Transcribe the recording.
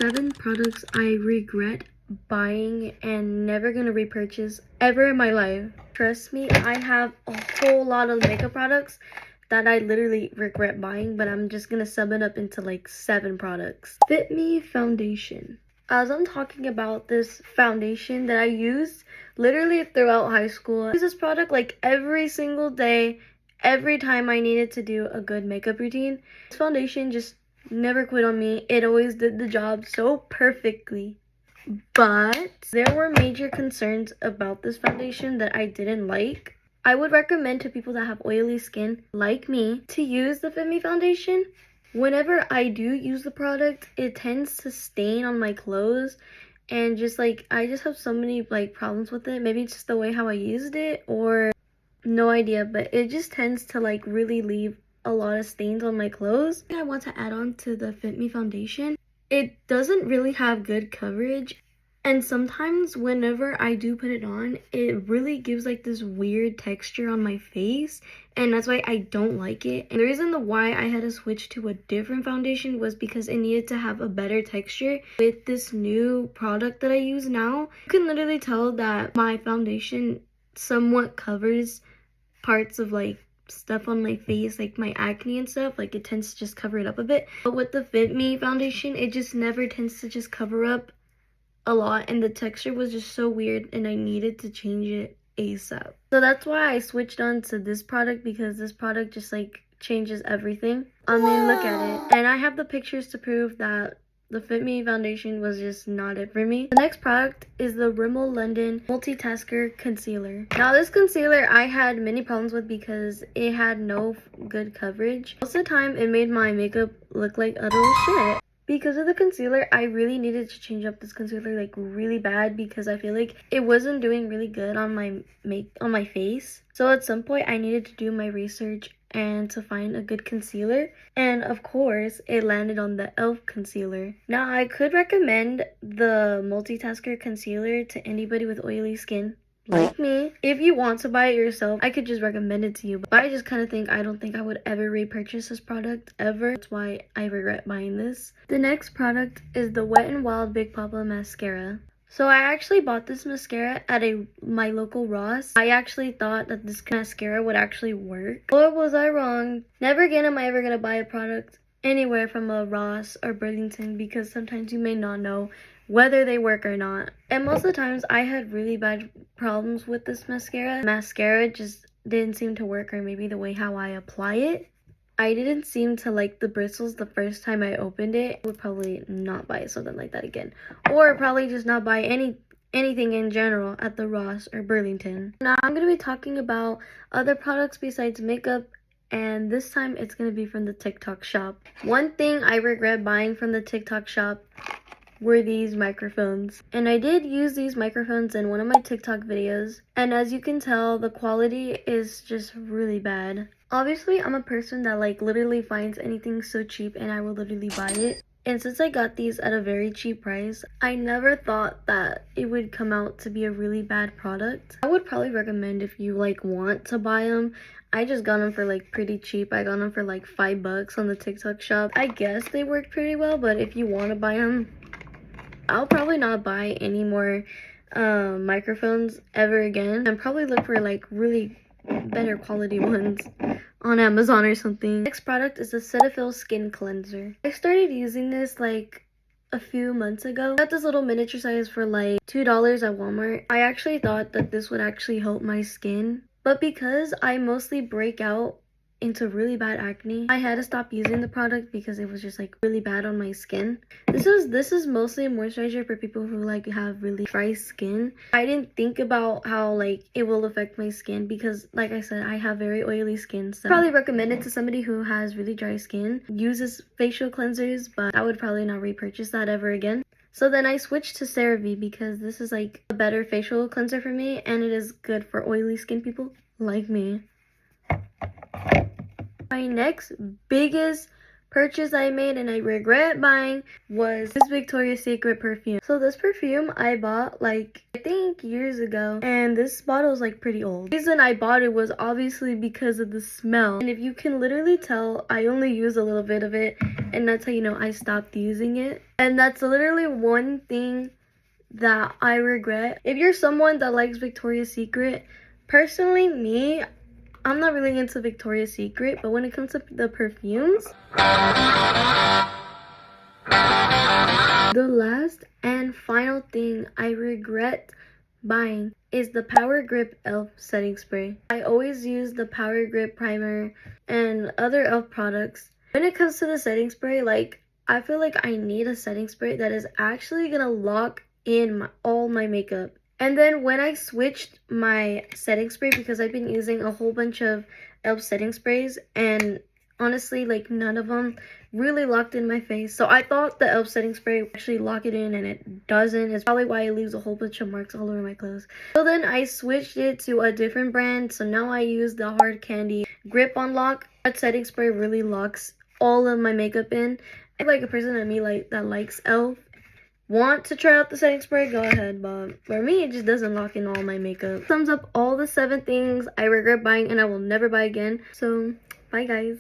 7 products I regret buying and never gonna repurchase ever in my life. Trust me, I have a whole lot of makeup products that I literally regret buying, but I'm just gonna sum it up into like 7 products. Fit Me foundation. As I'm talking about this foundation that I used literally throughout high school, I use this product like every single day, every time I needed to do a good makeup routine. This foundation just never quit on me. It always did the job so perfectly. But there were major concerns about this foundation that I didn't like. I would recommend to people that have oily skin like me to use the Fit Me foundation. Whenever I do use the product, it tends to stain on my clothes, and just like I just have so many like problems with it. Maybe it's just the way how I used it, or no idea, but it just tends to like really leave a lot of stains on my clothes. I want to add on to the Fit Me foundation, it doesn't really have good coverage, and sometimes whenever I do put it on, it really gives like this weird texture on my face, and that's why I don't like it. And the reason why I had to switch to a different foundation was because it needed to have a better texture. With this new product that I use now, you can literally tell that my foundation somewhat covers parts of like stuff on my face, like my acne and stuff. Like it tends to just cover it up a bit. But with the Fit Me foundation, it just never tends to just cover up a lot, and the texture was just so weird, and I needed to change it ASAP. So that's why I switched on to this product, because this product just like changes everything. I mean, look at it, and I have the pictures to prove that the Fit Me foundation was just not it for me. The next product is the Rimmel London Multitasker Concealer. Now this concealer I had many problems with because it had no good coverage. Most of the time it made my makeup look like utter shit. Because of the concealer, I really needed to change up this concealer like really bad, because I feel like it wasn't doing really good on my face. So at some point I needed to do my research and to find a good concealer, and of course it landed on the e.l.f. concealer. Now I could recommend the Multitasker concealer to anybody with oily skin like me. If you want to buy it yourself, I could just recommend it to you, but I just kind of I don't think I would ever repurchase this product ever. That's why I regret buying this. The next product is the Wet n Wild Big Papa mascara. So I actually bought this mascara at my local Ross. I actually thought that this mascara would actually work. Or was I wrong? Never again am I ever gonna buy a product anywhere from a Ross or Burlington, because sometimes you may not know whether they work or not. And most of the times I had really bad problems with this mascara. Mascara just didn't seem to work, or maybe the way how I apply it. I didn't seem to like the bristles the first time I opened it. I would probably not buy something like that again. Or probably just not buy anything in general at the Ross or Burlington. Now I'm going to be talking about other products besides makeup, and this time it's going to be from the TikTok shop. One thing I regret buying from the TikTok shop were these microphones, and I did use these microphones in one of my TikTok videos, and as you can tell, the quality is just really bad. Obviously I'm a person that like literally finds anything so cheap and I will literally buy it, and since I got these at a very cheap price, I never thought that it would come out to be a really bad product. I would probably recommend, if you like want to buy them, I just got them for like pretty cheap. I got them for like $5 on the TikTok shop. I guess they worked pretty well, but if you want to buy them, I'll probably not buy any more microphones ever again, and probably look for like really better quality ones on Amazon or something. Next product is the Cetaphil Skin Cleanser. I started using this like a few months ago. I got this little miniature size for like $2 at Walmart. I actually thought that this would actually help my skin, but because I mostly break out into really bad acne, I had to stop using the product because it was just like really bad on my skin. This is mostly a moisturizer for people who like have really dry skin. I didn't think about how like it will affect my skin, because like I said, I have very oily skin, so probably recommend it to somebody who has really dry skin. Uses facial cleansers, but I would probably not repurchase that ever again. So then I switched to CeraVe because this is like a better facial cleanser for me, and it is good for oily skin people like me. My next biggest purchase I made and I regret buying was this Victoria's Secret perfume. So this perfume I bought like I think years ago, and this bottle is like pretty old. The reason I bought it was obviously because of the smell, and if you can literally tell, I only use a little bit of it, and that's how you know I stopped using it. And that's literally one thing that I regret. If you're someone that likes Victoria's Secret, personally me, I'm not really into Victoria's Secret, but when it comes to the perfumes, the last and final thing I regret buying is the Power Grip e.l.f. setting spray. I always use the Power Grip primer and other e.l.f. products. When it comes to the setting spray, like, I feel like I need a setting spray that is actually gonna lock in all my makeup. And then when I switched my setting spray, because I've been using a whole bunch of e.l.f. setting sprays, and honestly, like, none of them really locked in my face. So I thought the e.l.f. setting spray would actually lock it in, and it doesn't. It's probably why it leaves a whole bunch of marks all over my clothes. So then I switched it to a different brand. So now I use the Hard Candy Grip On Lock. That setting spray really locks all of my makeup in. If like a person like me that likes e.l.f. want to try out the setting spray, go ahead, but for me it just doesn't lock in all my makeup. Sums up all the 7 things I regret buying and I will never buy again. So bye guys.